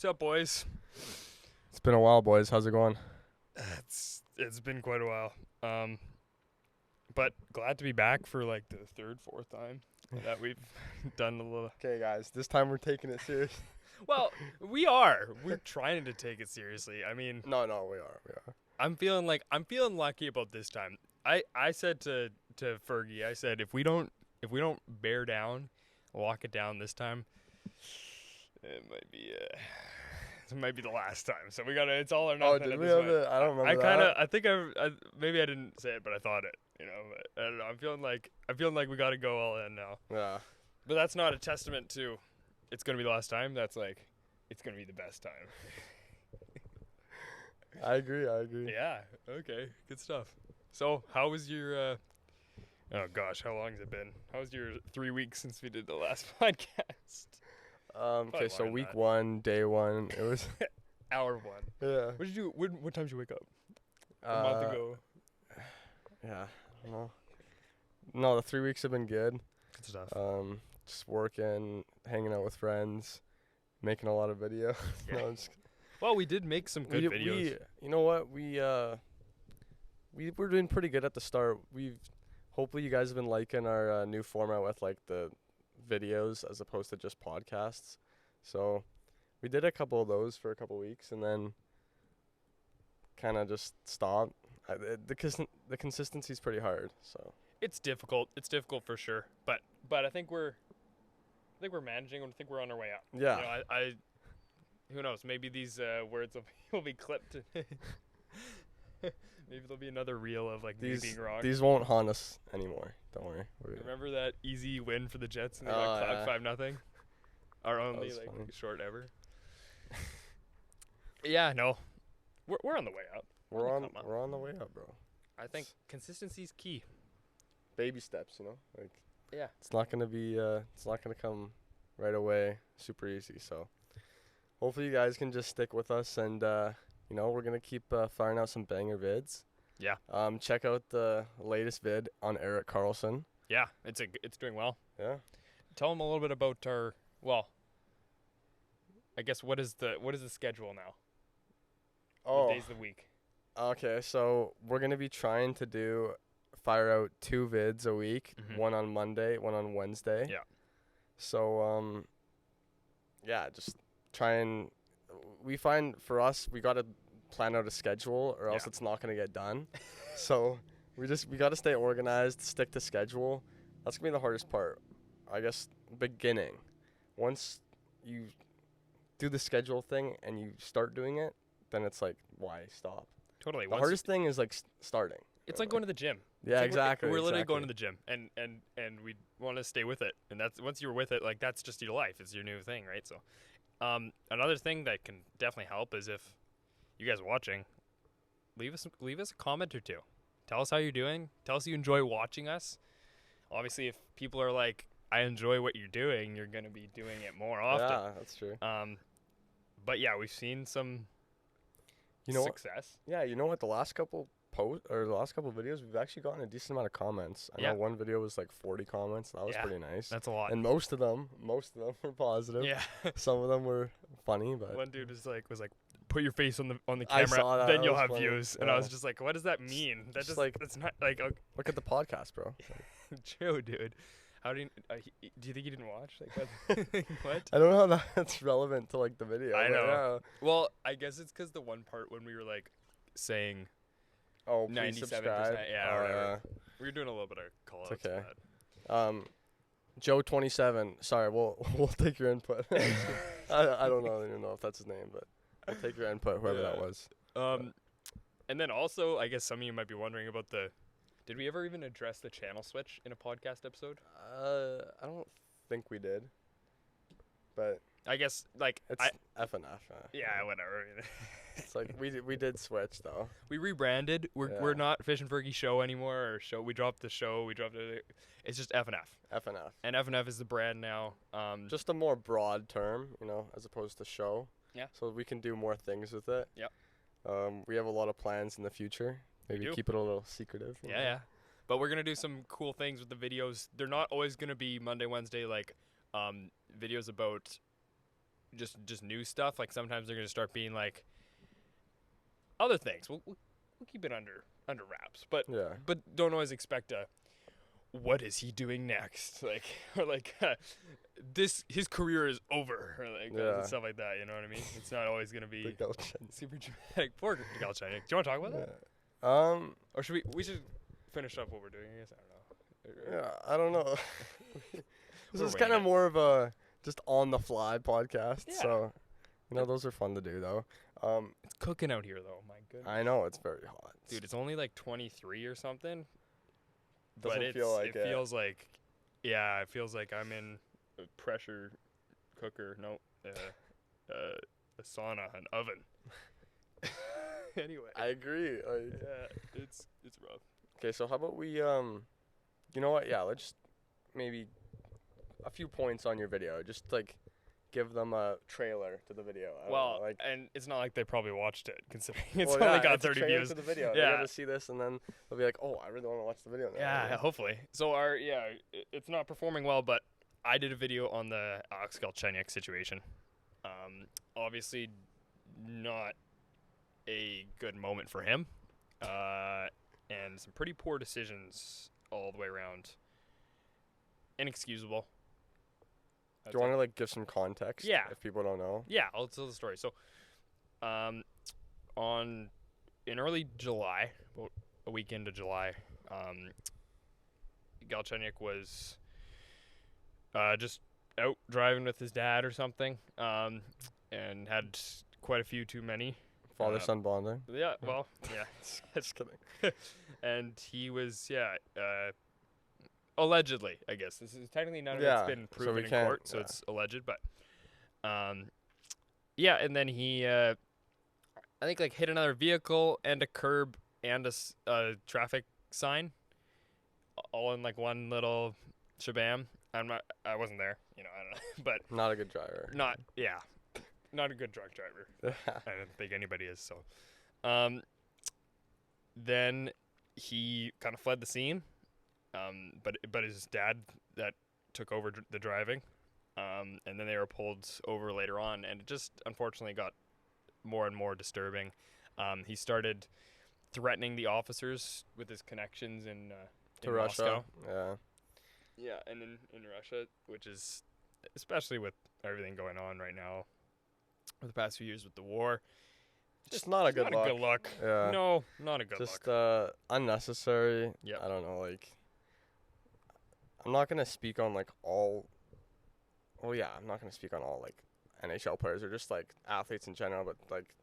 What's up, boys? It's been a while, boys. How's it going? It's been quite a while. But glad to be back for like the third, fourth time that we've done a little. Okay, guys. This time we're taking it serious. Well, we are. We're trying to take it seriously. I mean, No, we are. I'm feeling lucky about this time. I said to Fergie, I said if we don't bear down, lock it down this time, it might be the last time. So we gotta. It's all or nothing. Oh, did we have it? I don't remember that. I think maybe I didn't say it, but I thought it. You know, but I don't know. I'm feeling like we gotta go all in now. Yeah. But that's not a testament to it's gonna be the last time. That's like it's gonna be the best time. I agree. Yeah. Okay. Good stuff. So, how was your? Oh gosh, how long has it been? How was your 3 weeks since we did the last podcast? Okay, so week that. 1, day 1, it was Hour 1. Yeah. What did you? What time did you wake up? A month ago. Yeah. I don't know. No, the 3 weeks have been good. Good stuff. Just working, hanging out with friends, making a lot of videos. Yeah. No, Well, we did make some good videos. You know what? We were doing pretty good at the start. Hopefully you guys have been liking our new format with like the videos as opposed to just podcasts. So we did a couple of those for a couple of weeks and then kind of just stopped. The consistency is pretty hard. So It's difficult. It's difficult for sure. But I think we're managing. I think we're on our way up. yeah. You know, I who knows? Maybe these words will be clipped. Maybe there'll be another reel of like me being wrong. These won't haunt us anymore. Don't worry. Remember that easy win for the Jets and they got clapped 5-0? Our only like funny. short ever. Yeah, no. We're on the way up. We're on the way up, bro. I think consistency's key. Baby steps, you know? Like Yeah. it's not going to come right away super easy. So hopefully you guys can just stick with us and you know, we're going to keep firing out some banger vids. Yeah. Check out the latest vid on Eric Carlson. Yeah, it's doing well. Yeah. Tell them a little bit about our I guess what is the schedule now? Oh. The days of the week. Okay, so we're going to be trying to fire out 2 vids a week, Mhm. one on Monday, one on Wednesday. Yeah. So yeah, just try and we find for us we got to plan out a schedule or else it's not going to get done. So we got to stay organized, stick to schedule. That's going to be the hardest part. I guess beginning. Once you do the schedule thing and you start doing it, then it's like why stop? Totally. The hardest thing is like starting. It's like going to the gym. Yeah, Like exactly. We're literally going to the gym, and we want to stay with it. And that's once you're with it, like that's just your life. It's your new thing, right? So, another thing that can definitely help is if you guys are watching, leave us a comment or two. Tell us how you're doing. Tell us you enjoy watching us. Obviously, if people are like, I enjoy what you're doing, you're gonna be doing it more often. Yeah, that's true. But yeah, we've seen some success. Yeah, you know what? The last couple videos, we've actually gotten a decent amount of comments. I know one video was like 40 comments. That was pretty nice. That's a lot. And most of them were positive. Yeah. Some of them were funny, but one dude was like, put your face on the I camera, saw that. then That you'll was have funny. views. And I was just like, what does that mean? That just like that's not like look at the podcast, bro. true, dude. How do you do you think you didn't watch? Like what? I don't know how that's relevant to like the video. I but know. Well, I guess it's because the one part when we were like saying Yeah. Oh, 97%. subscribe. Yeah, whatever. We were doing a little bit of call outs. It's okay. Joe 27. Sorry, we'll take your input. I don't even know if that's his name, but we'll take your input, whoever that was. And then also, I guess some of you might be wondering about did we ever even address the channel switch in a podcast episode? I don't think we did, but I guess like it's FNF. Yeah, whatever. It's like we did switch though. We rebranded. We're not Fish and Fergie Show anymore. We dropped the show. We dropped it. It's just FNF. FNF. And FNF is the brand now. Just a more broad term, you know, as opposed to show. Yeah. So we can do more things with it. Yep. We have a lot of plans in the future. Maybe keep it a little secretive. Yeah. But we're gonna do some cool things with the videos. They're not always gonna be Monday, Wednesday, like videos about just new stuff. Like sometimes they're gonna start being like other things. We'll keep it under wraps, but don't always expect a what is he doing next, like or like his career is over, or like stuff like that. You know what I mean? It's not always gonna be super dramatic. Poor Galchenyuk. Do you want to talk about that? Or should we should finish up what we're doing? I guess I don't know. Yeah, I don't know. This is kind of more of a just on the fly podcast. Yeah. So, those are fun to do though. It's cooking out here though. My goodness. I know it's very hot. Dude, it's only like 23 or something. Doesn't feel like it feels like, yeah, it feels like I'm in a pressure cooker. No, a sauna, an oven. Anyway. I agree. Yeah, it's rough. Okay, so how about we, you know what? Yeah, let's just maybe a few points on your video. Just like give them a trailer to the video. And it's not like they probably watched it, considering it's only got 30 views. To the video. Yeah. They're gonna see this and then they'll be like, "Oh, I really want to watch the video now." Yeah, hopefully. So it's not performing well, but I did a video on the Alex Galchenyuk situation. Obviously, not a good moment for him, and some pretty poor decisions all the way around. Inexcusable. Do you want to like give some context? Yeah. If people don't know. Yeah, I'll tell the story. So, in early July, about a week into July, Galchenyuk was just out driving with his dad or something, and had quite a few too many. Father-son bonding. Yeah, well, yeah. Just kidding. And he was, allegedly, I guess. This is technically none of it's been proven in court, so it's alleged. But, and then he, I think, like, hit another vehicle and a curb and a traffic sign, all in, like, one little shabam. I wasn't there, I don't know. But not a good driver. Not a good drunk driver. I don't think anybody is. So, then he kind of fled the scene. But his dad that took over the driving, and then they were pulled over later on, and it just unfortunately got more and more disturbing. He started threatening the officers with his connections in Russia. Moscow. Yeah, and in Russia, which is, especially with everything going on right now, for the past few years with the war, just not a good look. Yeah. No, not a good look. Just unnecessary. Yeah. I don't know, like, I'm not going to speak on, like, all... Well, yeah, I'm not going to speak on all, like, NHL players or just, like, athletes in general, but, like,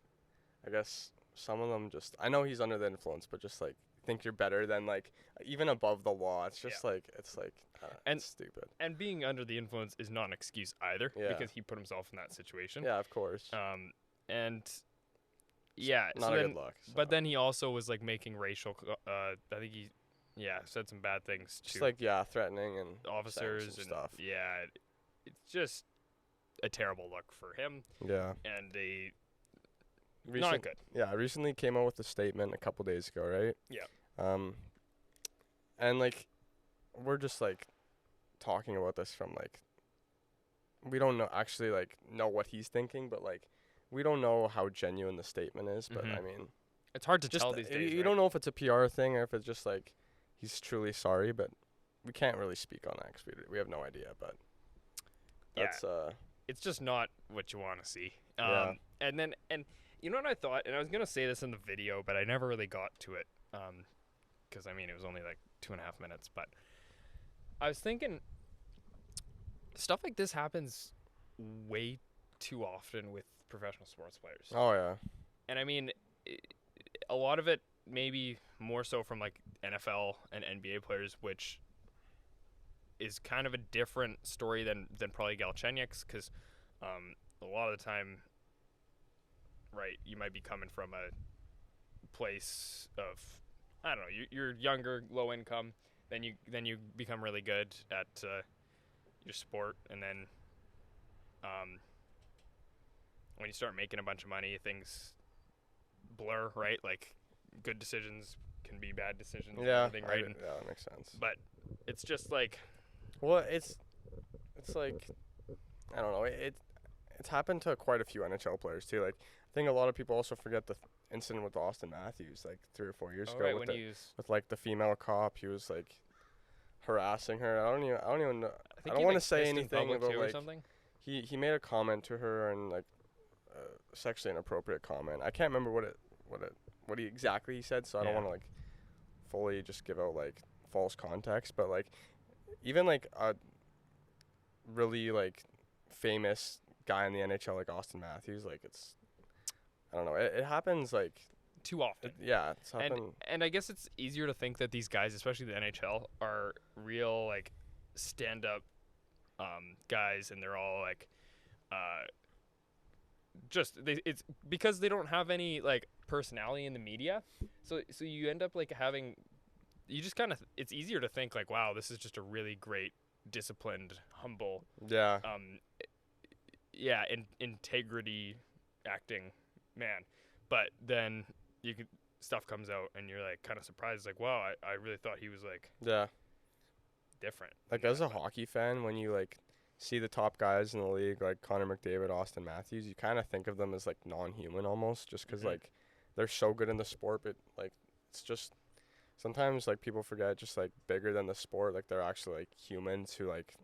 I guess some of them just... I know he's under the influence, but just, like, think you're better than, like, even above the law. It's just, like, it's stupid. And being under the influence is not an excuse either, because he put himself in that situation. Yeah, of course. And... Yeah, not a good look. So. But then he also was, like, making racial... I think he... Yeah, said some bad things just like threatening and officers and stuff. Yeah, it's just a terrible look for him. Yeah, and not good. Yeah, I recently came out with a statement a couple days ago, right? Yeah. And like, we're just like talking about this from like, we don't know what he's thinking, but like, we don't know how genuine the statement is. But I mean, it's hard to tell these days. You don't know if it's a PR thing or if it's just like. He's truly sorry, but we can't really speak on that because we have no idea. But that's it's just not what you want to see. Yeah. And you know what I thought, and I was gonna say this in the video, but I never really got to it, because I mean it was only like 2.5 minutes. But I was thinking, stuff like this happens way too often with professional sports players. Oh yeah. And I mean, a lot of it. Maybe more so from like NFL and NBA players, which is kind of a different story than probably Galchenyuk's, because a lot of the time, right, you might be coming from a place of, I don't know, you're younger, low income, then you become really good at your sport, and then when you start making a bunch of money, things blur, right? Like, good decisions can be bad decisions. Yeah, right? Yeah, that makes sense. But it's just like, well, it's like, I don't know. it's happened to quite a few NHL players too. Like I think a lot of people also forget the incident with Austin Matthews like 3 or 4 years ago right, with when he was, with like the female cop. He was like harassing her. I don't even know. I think I don't he, want to like, say pissed in anything public about too or like something. he made a comment to her and like sexually inappropriate comment. I can't remember what he exactly said, so I don't Yeah. want to like fully just give out like false context, but like even like a really like famous guy in the NHL like Austin Matthews, like it's I don't know, it happens like Too often. it's happened. And I guess it's easier to think that these guys, especially the NHL, are real like stand-up guys, and they're all like it's because they don't have any like personality in the media. So you end up like having, you just kind of, it's easier to think like, wow, this is just a really great, disciplined, humble, Yeah. integrity acting man. But then stuff comes out and you're like kind of surprised, like, wow, I really thought he was like Yeah. different. Like as a hockey fan, when you like see the top guys in the league like Connor McDavid, Austin Matthews, you kind of think of them as like non-human almost, just because like they're so good in the sport, but like it's just sometimes like people forget just like bigger than the sport, like they're actually like humans who like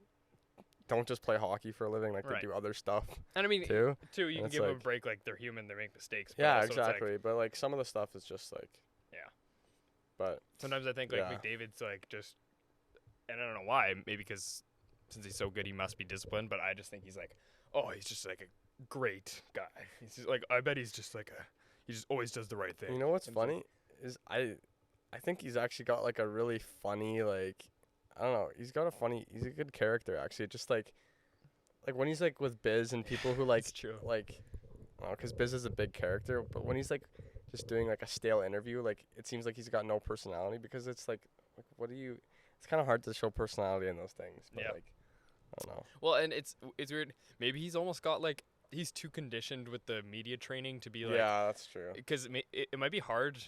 don't just play hockey for a living, like Right. they do other stuff And I mean, too. you can it's give them a like- break, like they're human, they make mistakes. But Yeah, also it's like, exactly. But like some of the stuff is just like Yeah. But sometimes I think like Yeah. McDavid's like just, and I don't know why, maybe because since he's so good he must be disciplined, but I just think he's like, oh, he's just like a great guy. He's just like, I bet he's just like he just always does the right thing. you know what's And it's like- funny is I think he's actually got like a really funny like I don't know, he's a good character actually. Just like when he's like with Biz and people who like It's true. like because Biz is a big character, but when he's like just doing like a stale interview, like it seems like he's got no personality, because it's like what do you, it's kind of hard to show personality in those things, but Yeah. like I don't know. Well, and it's weird. Maybe he's almost got like, he's too conditioned with the media training to be like, Yeah, that's true. because it might be hard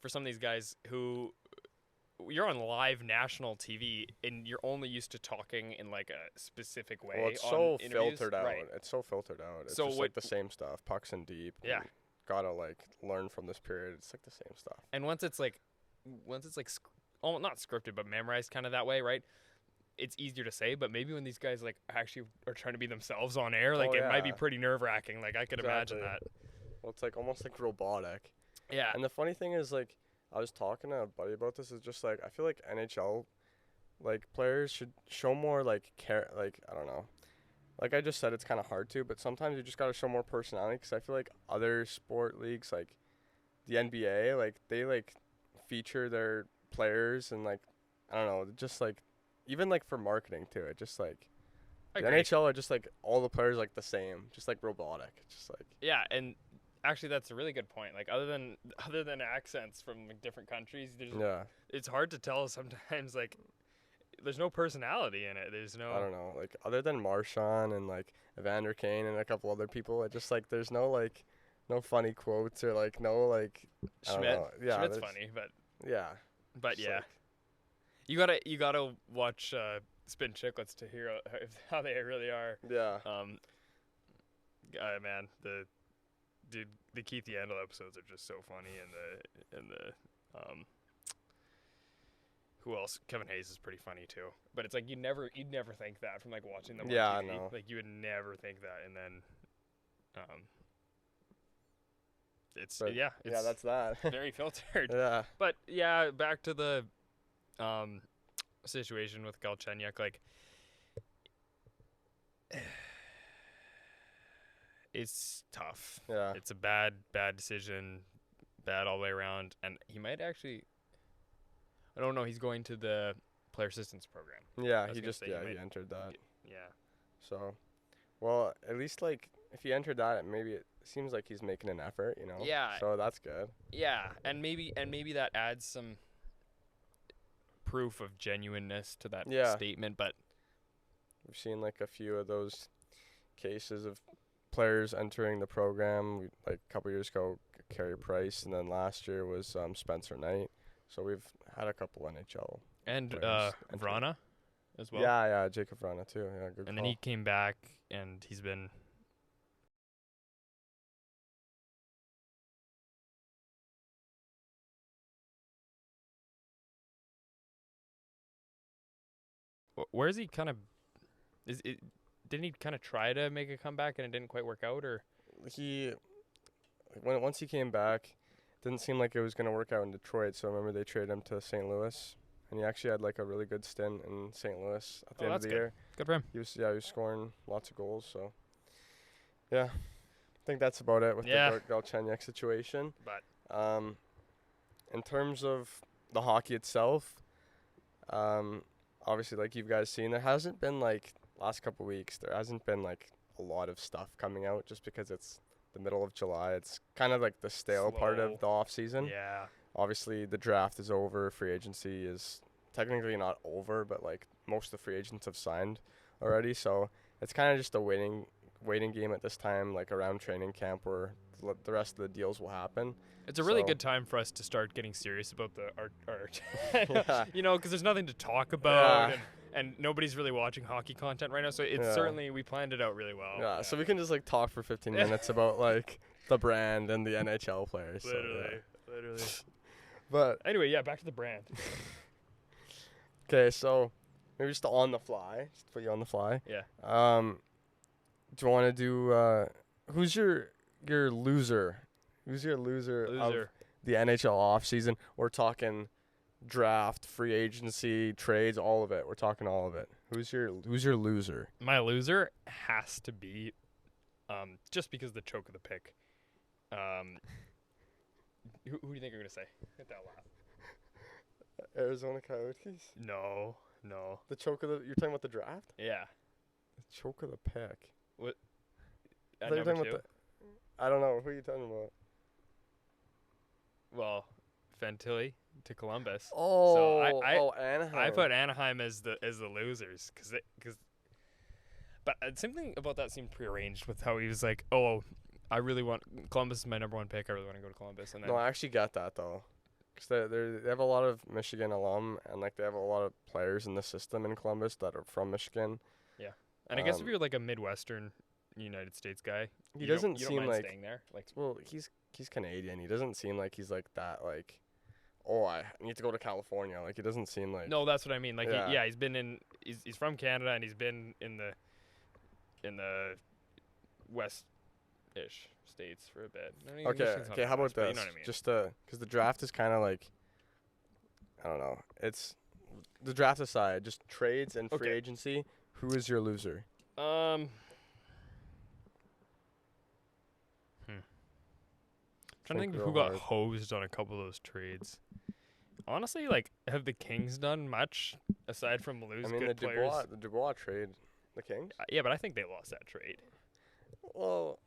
for some of these guys who, you're on live national TV and you're only used to talking in like a specific way. Well, it's on so interviews. filtered out. Right. It's so filtered out. It's So just what- like the same stuff, pucks and deep. Yeah. and gotta like learn from this period. It's like the same stuff. And once it's like not scripted but memorized kind of that way, right? It's easier to say, but maybe when these guys like actually are trying to be themselves on air, like Oh, it might be yeah. pretty nerve-wracking. Like I could imagine that. Exactly. Well, it's like almost like robotic. Yeah. And the funny thing is, like, I was talking to a buddy about this. Is just like I feel like NHL, like players should show more like care. Like I don't know. Like I just said, it's kind of hard to, but sometimes you just gotta show more personality. Because I feel like other sport leagues, like the NBA, like they like feature their players and like I don't know, just like even like for marketing too. It just like I the agree. NHL are just like all the players like the same, just like robotic. It's just like Yeah, and actually that's a really good point. Like other than accents from like different countries, yeah. it's hard to tell sometimes. Like there's no personality in it. There's no. I don't know, like other than Marchand and like Evander Kane and a couple other people, it just like there's no like no funny quotes or like no like I don't Schmidt. know. Yeah, Schmidt's there's- funny, Yeah, but just yeah, like- you gotta watch Spin Chicklets to hear how they really are. yeah, Man, the Keith Yandel episodes are just so funny, and the who else? Kevin Hayes is pretty funny too. But it's like you'd never think that from like watching them Yeah, I on TV. know. Like you would never think that, and then it's But, yeah, it's that's that. very filtered. Yeah, But yeah, back to the situation with Galchenyuk, like it's tough. yeah, It's a bad decision, bad all the way around, and he might actually. I don't know. He's going to the player assistance program. yeah. was He gonna just say you he might entered that. Yeah. So, well, at least like if he entered that, maybe it seems like he's making an effort, you know. Yeah. So that's good. Yeah, and maybe that adds some proof of genuineness to that Yeah. statement, but We've seen like a few of those cases of players entering the program. Like a couple years ago, Carey Price, and then last year was Spencer Knight. So we've had a couple NHL. and players enter. Vrana as well. Yeah, Jacob Vrana too. Yeah, good And call. then he came back, and he's been where is he kind of? Didn't he kind of try to make a comeback and it didn't quite work out, or? Once he came back, didn't seem like it was gonna work out in Detroit. So I remember they traded him to St. Louis, and he actually had like a really good stint in St. Louis at the end of the year. Good for him. He was scoring lots of goals. So yeah, I think that's about it with the Galchenyuk situation. But in terms of the hockey itself, obviously, like you guys seen, there hasn't been like last couple weeks. There hasn't been like a lot of stuff coming out just because it's the middle of July. It's kind of like the stale part of the off season. Yeah. Obviously, the draft is over. Free agency is technically not over, but like most of the free agents have signed already. So it's kind of just a waiting game at this time, like around training camp, where the rest of the deals will happen. It's a really good time for us to start getting serious about our you know, because there's nothing to talk about, and nobody's really watching hockey content right now. So it's certainly, we planned it out really well. Yeah, so we can just like talk for 15 minutes about like the brand and the NHL players. Literally. But anyway, back to the brand. Okay, so maybe just put you on the fly. Yeah. Do you want to do who's your loser? Who's your loser of the NHL offseason? We're talking draft, free agency, trades, all of it. We're talking all of it. Who's your loser? My loser has to be just because of the choke of the pick. Who do you think you're going to say? Get that laugh. Arizona Coyotes? No. The choke of the... You're talking about the draft? Yeah. The choke of the pick. What? I don't know. Who are you talking about? Well, Fantilli to Columbus. Oh, so Anaheim. I put Anaheim as the losers but something about that seemed prearranged with how he was like, oh, I really want Columbus is my number one pick. I really want to go to Columbus. And then no, I actually get that though, because they have a lot of Michigan alum, and like they have a lot of players in the system in Columbus that are from Michigan. Yeah, and I guess if you're like a Midwestern United States guy, he doesn't seem like staying there. Like, well, he's Canadian. He doesn't seem like he's like that. Like, oh, I need to go to California. Like, he doesn't seem like. No, that's what I mean. Like, he's been in. He's from Canada, and he's been in the West-ish states for a bit. Okay. How about this? You know what I mean? Just because the draft is kind of like, I don't know. It's the draft aside, just trades and free agency. Who is your loser? Trying to think of who got hosed on a couple of those trades. Honestly, like, have the Kings done much aside from lose good players? The Dubois trade, the Kings? Yeah, but I think they lost that trade. Well,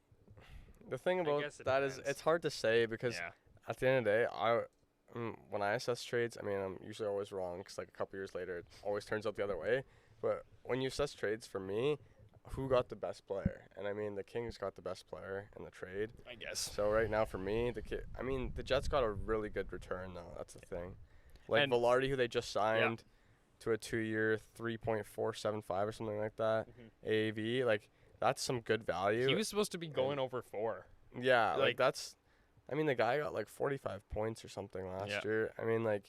the thing about that is it's hard to say because at the end of the day, when I assess trades, I mean, I'm usually always wrong because like a couple years later, it always turns out the other way. But when you assess trades, for me, who got the best player? And I mean, the Kings got the best player in the trade, I guess. So right now, for me, the Jets got a really good return though. That's the thing. Like Velarde, who they just signed to a 2-year, $3.475 or something like that, AAV. Like that's some good value. He was supposed to be going over 4. Yeah, like that's. I mean, the guy got like 45 points or something last year. I mean, like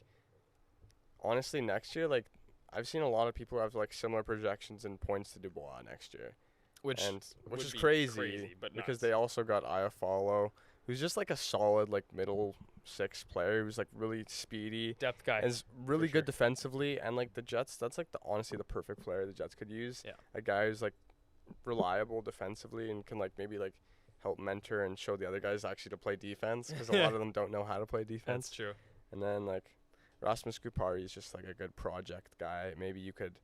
honestly, next year, like. I've seen a lot of people have like similar projections in points to Dubois next year, which is crazy but because they also got Iafallo, who's just like a solid like middle 6 player who's like really speedy, depth guy, and is really good defensively. And like the Jets, that's like honestly the perfect player the Jets could use. Yeah. A guy who's like reliable defensively and can like maybe like help mentor and show the other guys actually to play defense because a lot of them don't know how to play defense. That's true. And then like. Rasmus Kupari is just like a good project guy. Maybe you can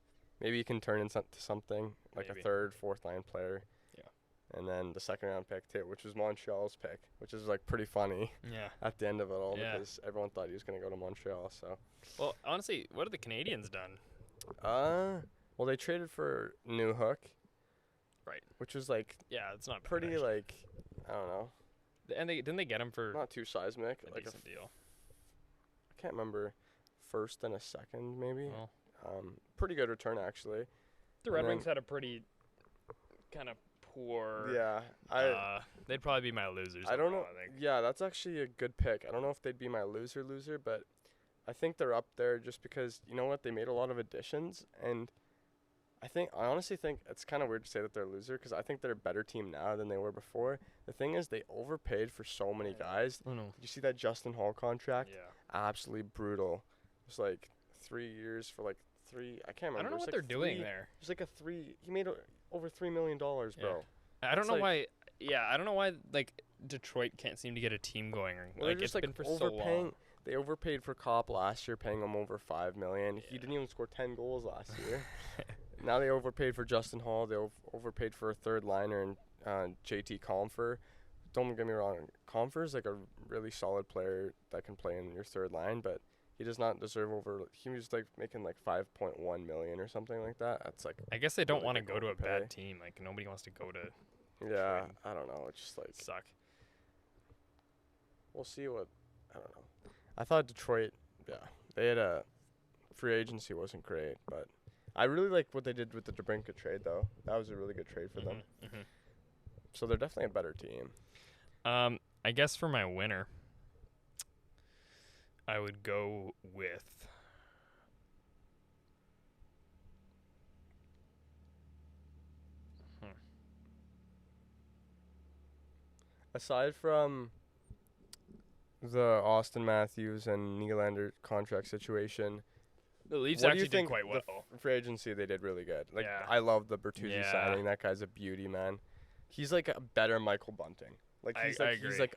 turn into something like a 3rd, 4th line player. Yeah. And then the 2nd round pick too, which was Montreal's pick, which is like pretty funny. Yeah. At the end of it all, because everyone thought he was gonna go to Montreal. So. Well, honestly, what have the Canadians done? Well, they traded for Newhook. Right. Which was like. Yeah, it's not pretty bad, like, I don't know. And didn't they get him for not too seismic, a like decent deal. I can't remember. 1st and a 2nd, maybe. Oh. Pretty good return, actually. The Red Wings had a pretty kind of poor. Yeah, they'd probably be my losers. I don't know. I think. Yeah, that's actually a good pick. I don't know if they'd be my loser, but I think they're up there just because you know what? They made a lot of additions, and I honestly think it's kind of weird to say that they're a loser because I think they're a better team now than they were before. The thing is, they overpaid for so many guys. Oh no. Did you see that Justin Hall contract? Yeah. Absolutely brutal. It was like 3 years for like three. I can't remember. I don't know what like they're doing there. It was like a three. He made over $3 million, bro. I don't It's know like- why. Yeah, I don't know why like Detroit can't seem to get a team going. Well, Like they're it's just been for so overpaying. long. They overpaid for Kopp last year, paying him over $5 million. He didn't even score 10 goals last year. Now they overpaid for Justin Hall. They overpaid for a third liner and JT Compher. Don't get me wrong, Compher's like a really solid player that can play in your third line, but he does not deserve over. He was like making like 5.1 million or something like that. That's like I guess they don't really want to big go to a overpay. bad team. Like nobody wants to go to yeah. I don't know. It's just like suck. we'll see what. I don't know. I thought Detroit, yeah, they had a free agency wasn't great, but I really like what they did with the DeBrincat trade though. That was a really good trade for them. Mhm. So they're definitely a better team. I guess for my winner, I would go with. Aside from the Austin Matthews and Nylander contract situation, The Leafs what do you actually did think quite the well. free agency they did really good. Like Yeah. I love the Bertuzzi Yeah. signing. That guy's a beauty, man. He's like a better Michael Bunting. Like I he's agree. like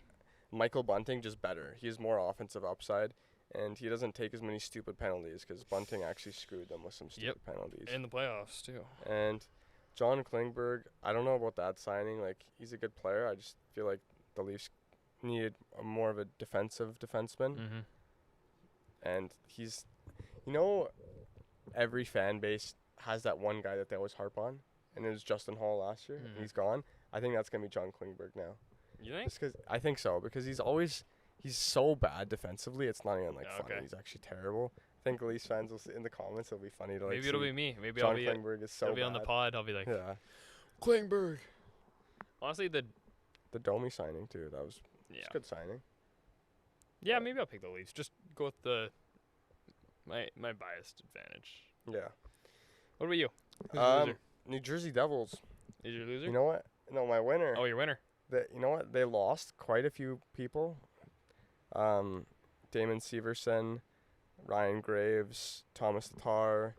Michael Bunting, just better. He has more offensive upside, and he doesn't take as many stupid penalties because Bunting actually screwed them with some stupid penalties. In the playoffs too. And John Klingberg, I don't know about that signing. Like he's a good player. I just feel like the Leafs needed more of a defensive defenseman, Mm-hmm. and he's, every fan base has that one guy that they always harp on, and it was Justin Hall last year, Mhm. and he's gone. I think that's gonna be John Klingberg now. You think? Just 'cause I think so, because he's so bad defensively. It's not even like Yeah, funny. okay. He's actually terrible. I think Leafs fans will in the comments. It'll be funny to like. Maybe it'll see be me. Maybe John I'll be. Klingberg is so I'll be on the bad. pod. I'll be like, Yeah, Klingberg. Honestly, the Domi signing too. That was yeah, a good signing. yeah. Maybe I'll pick the Leafs. Just go with my biased advantage. Yeah. What about you? Who's your loser? New Jersey Devils. Is your loser? You know what? No, my winner. Oh, your winner. You know what? They lost quite a few people. Damon Severson, Ryan Graves, Thomas Tatar,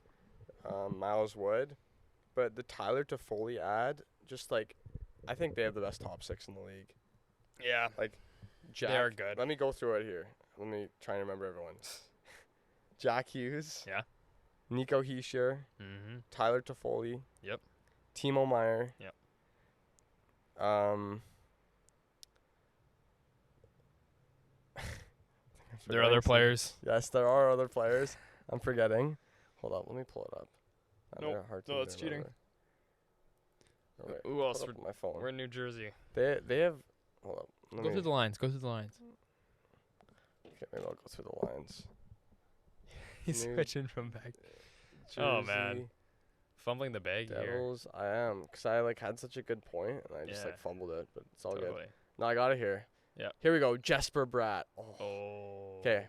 Miles Wood. But the Tyler Toffoli ad, just like, I think they have the best top six in the league. Yeah. Jack, They are good. Let me go through it here. Let me try and remember everyone. Jack Hughes. Yeah. Nico Hischier. Mm-hmm. Tyler Toffoli. Yep. Timo Meyer. Yep. There are other players. Yes, there are other players. I'm forgetting. Hold up, let me pull it up. Nope. They're a hard No, team that's to cheating. remember. Oh, wait, Who else? pull it up on my phone. We're in New Jersey. They have. Hold up. Let Go me, through the lines. Go through the lines. okay, maybe I'll go through the lines. He's New switching from back. Jersey Oh, man. Fumbling the bag here. Devils. I am, cause I had such a good point and I just Yeah. fumbled it, but it's all good. Totally. No, I got it here. Yeah. Here we go. Jesper Bratt. Oh. Okay.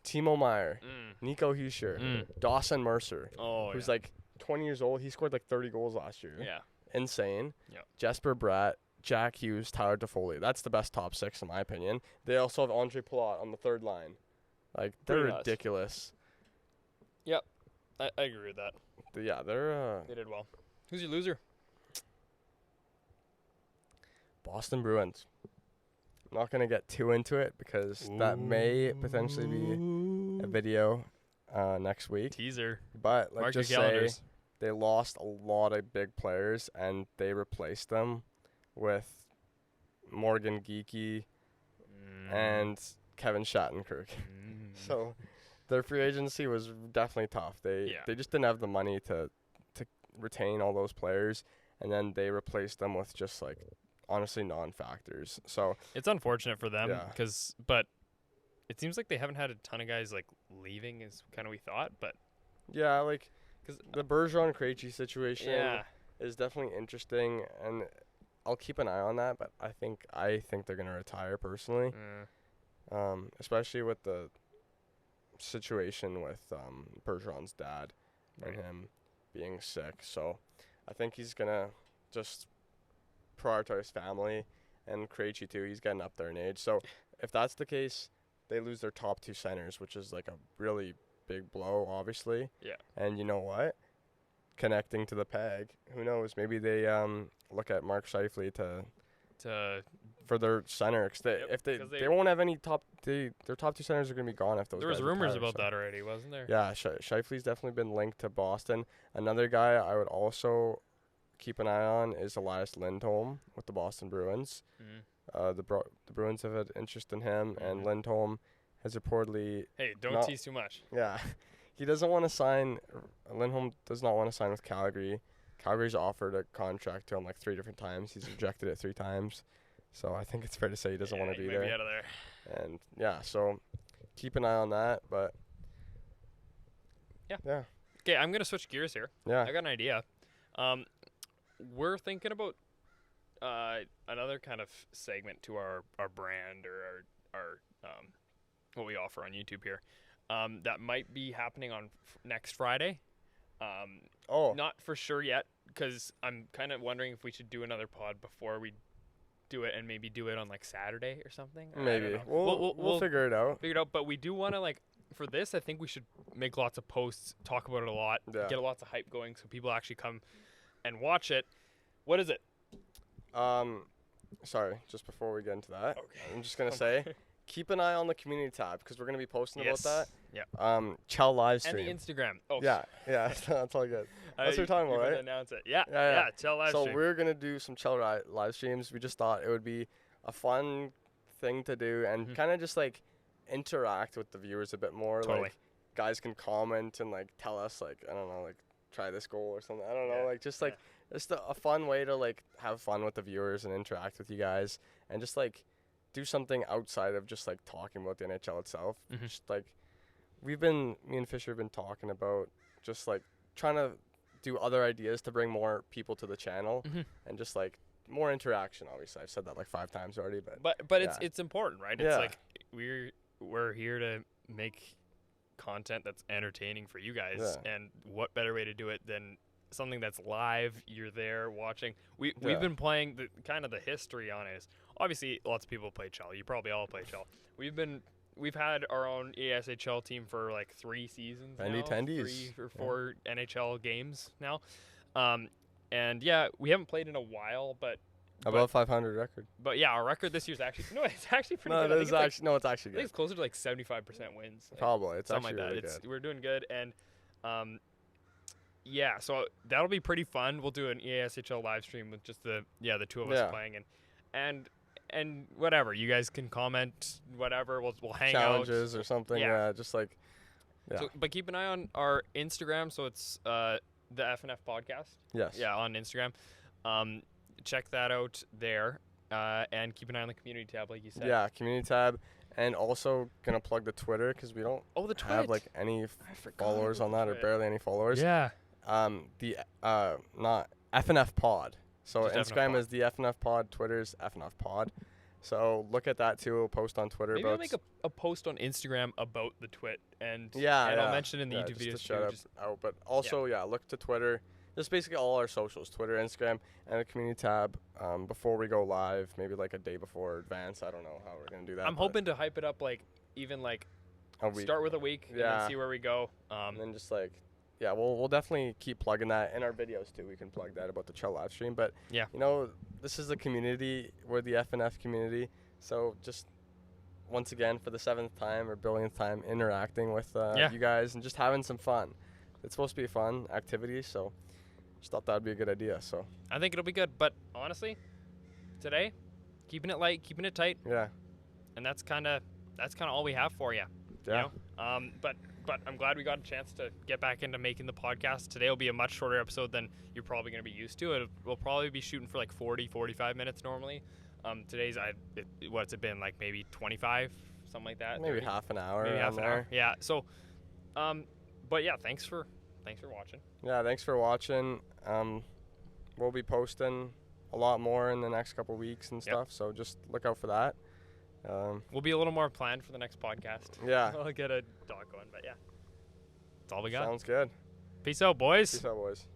Timo Meyer. Mm. Nico Hischier. Mm. Dawson Mercer. Oh, Who's yeah. like 20 years old. He scored like 30 goals last year. Yeah. Insane. Yeah. Jesper Bratt, Jack Hughes, Tyler Toffoli. That's the best top six in my opinion. They also have Andre Palat on the third line. Like they're Pretty nuts. ridiculous. I agree with that. Yeah, they're They did well. Who's your loser? Boston Bruins. I'm not gonna get too into it because that may potentially be a video next week. Teaser. But let's Mark your just say calendars. they lost a lot of big players and they replaced them with Morgan Geekie and Kevin Shattenkirk. So their free agency was definitely tough. They just didn't have the money to retain all those players, and then they replaced them with just like honestly non-factors. So It's unfortunate for them Yeah. but it seems like they haven't had a ton of guys like leaving as kind of we thought, but yeah, like because the Bergeron Krejci situation yeah, is definitely interesting, and I'll keep an eye on that. But I think they're gonna retire personally, especially with the situation with Bergeron's dad and Right. him. being sick. So I think he's going to just prioritize family, and Krejci too. He's getting up there in age. So if that's the case, they lose their top 2 centers, which is like a really big blow, obviously. Yeah. And you know what? Connecting to the peg, who knows? Maybe they look at Mark Scheifele for their center. If they won't have any their top 2 centers are going to be gone if those. There was rumors about that already, wasn't there? Yeah, Scheifele's definitely been linked to Boston. Another guy I would also keep an eye on is Elias Lindholm with the Boston Bruins. The Bruins have had interest in him, and Lindholm has reportedly. Hey, don't tease too much. Yeah, he doesn't want to sign. Lindholm does not want to sign with Calgary. Calgary's offered a contract to him like 3 different times. He's rejected it 3 times. So I think it's fair to say he doesn't want to be there. Be out of there. And yeah, so keep an eye on that. But yeah. Okay, I'm gonna switch gears here. Yeah. I got an idea. We're thinking about another kind of segment to our brand or our what we offer on YouTube here. That might be happening on next Friday. Not for sure yet, because I'm kind of wondering if we should do another pod before we do it, and maybe do it on like Saturday or something. Maybe we'll figure it out. But we do want to, like, for this, I think we should make lots of posts, talk about it a lot, get lots of hype going, so people actually come and watch it. What is it? Sorry, just before we get into that, I'm just gonna say, keep an eye on the community tab, because we're gonna be posting about that. Yeah. Chell live stream. And the Instagram. Oh. Yeah. That's all good. That's what we're talking about, right? Announce it. Yeah. Chell live stream. So we're gonna do some Chell live streams. We just thought it would be a fun thing to do, and kind of just like interact with the viewers a bit more. Totally. Like, guys can comment and like tell us, like, I don't know, like, try this goal or something. I don't know, like, just like just a fun way to like have fun with the viewers and interact with you guys, and just like do something outside of just like talking about the NHL itself. Just like me and Fisher have been talking about, just like trying to do other ideas to bring more people to the channel, and just like more interaction. Obviously, I've said that like 5 times already, but it's important, right? It's like we're here to make content that's entertaining for you guys, and what better way to do it than something that's live? You're there watching. We've been playing the history on it is, obviously lots of people play Chell. You probably all play Chell. We've had our own ESHL team for like 3 seasons now, 3 or 4 NHL games now. And we haven't played in a while, but above 500 record. But yeah, our record this year's actually it's actually pretty good. It's actually I think good. it's closer to like 75% wins. Probably. It's something actually like that. Really good. We're doing good, and so that'll be pretty fun. We'll do an ESHL live stream with just the 2 of us playing, and whatever, you guys can comment, whatever. We'll hang challenges out or something. Just like So, but keep an eye on our Instagram. So it's the FNF Podcast. Yes. Yeah, on Instagram. Check that out there, and keep an eye on the community tab, like you said. Yeah, community tab, and also gonna plug the Twitter, because we don't have like any followers on that, or barely any followers. Yeah. Not FNF Pod. So just Instagram is the FNF Pod, Twitter's FNF Pod. So look at that too. We'll post on Twitter. Maybe I'll make a post on Instagram about the twit, and I'll mention it in the YouTube videos too. But also look to Twitter. Just basically all our socials, Twitter, Instagram, and the community tab. Before we go live, maybe like a day before advance. I don't know how we're gonna do that. I'm hoping to hype it up like even like a week. Start with a week, and then see where we go. And then just like. Yeah, we'll definitely keep plugging that in our videos too. We can plug that about the Chell live stream. But this is the community. We're the FNF community. So just once again, for the 7th time or billionth time, interacting with you guys and just having some fun. It's supposed to be a fun activity, so just thought that would be a good idea. So I think it'll be good. But honestly, today, keeping it light, keeping it tight. Yeah. And that's kind of all we have for you. Yeah. You know? But I'm glad we got a chance to get back into making the podcast. Today will be a much shorter episode than you're probably going to be used to. We'll probably be shooting for like 40, 45 minutes normally. Today's, what's it been, like maybe 25, something like that? Maybe 30? half an hour. Maybe half an hour. Yeah. So, but yeah, thanks for watching. Yeah, thanks for watching. We'll be posting a lot more in the next couple weeks and stuff, so just look out for that. We'll be a little more planned for the next podcast. Yeah. I'll get a dog going, but yeah. That's all we got. Sounds good. Peace out, boys. Peace out, boys.